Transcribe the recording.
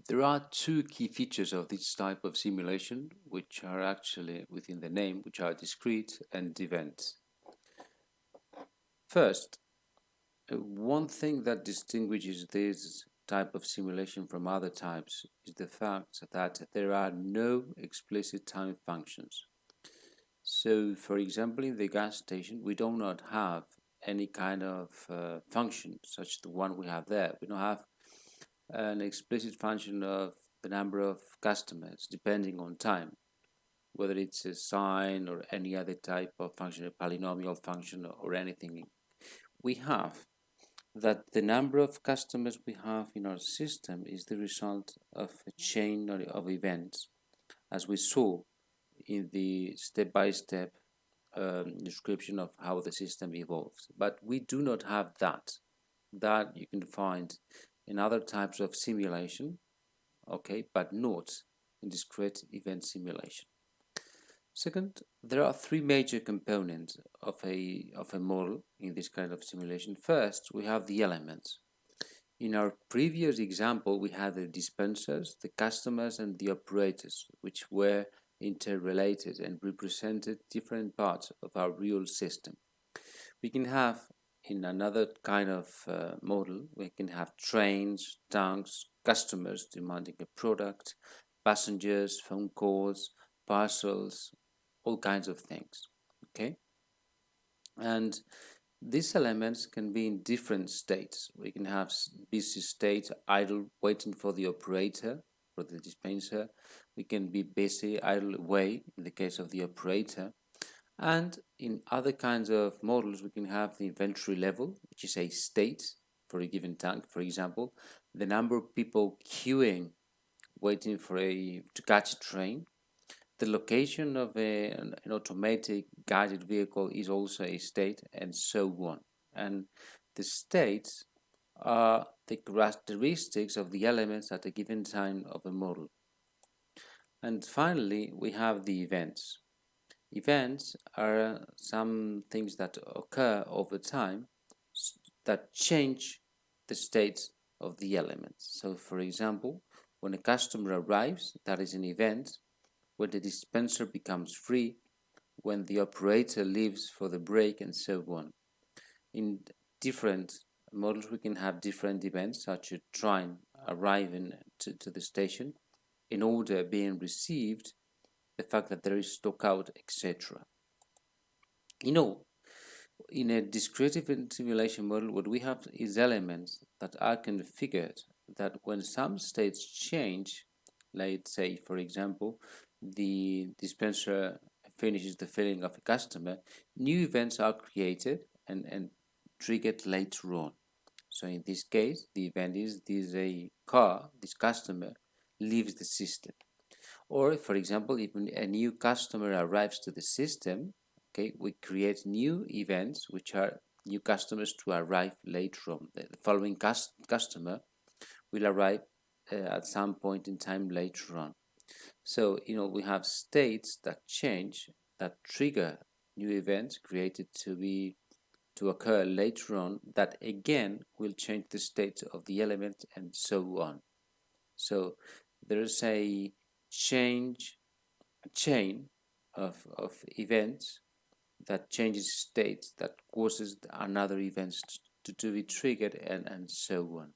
There are two key features of this type of simulation, which are actually within the name, which are discrete and events. First, one thing that distinguishes this type of simulation from other types is the fact that there are no explicit time functions. So, for example, in the gas station, we do not have any kind of function such the one we have there. We don't have an explicit function of the number of customers depending on time, whether it's a sine or any other type of function, a polynomial function or anything. We have that the number of customers we have in our system is the result of a chain of events, as we saw in the step-by-step description of how the system evolves. But we do not have that. That you can find in other types of simulation, okay, but not in discrete event simulation. Second, there are three major components of a model in this kind of simulation. First, we have the elements. In our previous example, we had the dispensers, the customers, and the operators, which were interrelated and represented different parts of our real system. We can have, in another kind of model, we can have trains, tanks, customers demanding a product, passengers, phone calls, parcels, all kinds of things, okay? And these elements can be in different states. We can have busy state, idle, waiting for the operator, for the dispenser. We can be busy, idle, away, in the case of the operator. And in other kinds of models, we can have the inventory level, which is a state for a given tank. For example, the number of people queuing, waiting for to catch a train. The location of an automatic guided vehicle is also a state, and so on. And the states are the characteristics of the elements at a given time of a model. And finally, we have the events. Events are some things that occur over time that change the states of the elements. So, for example, when a customer arrives, that is an event. When the dispenser becomes free, when the operator leaves for the break, and so on. In different models, we can have different events, such as a train arriving to the station, in order being received, the fact that there is stock out, etc. In a discrete event simulation model, what we have is elements that are configured that when some states change, let's say, for example, the dispenser finishes the filling of a customer, new events are created and triggered later on. So in this case, the event is this customer leaves the system. Or, for example, if a new customer arrives to the system, okay, we create new events which are new customers to arrive later on. The following customer will arrive at some point in time later on. So, we have states that change, that trigger new events created to occur later on, that again will change the state of the element, and so on. So there is a chain of events that changes states, that causes another events to be triggered, and so on.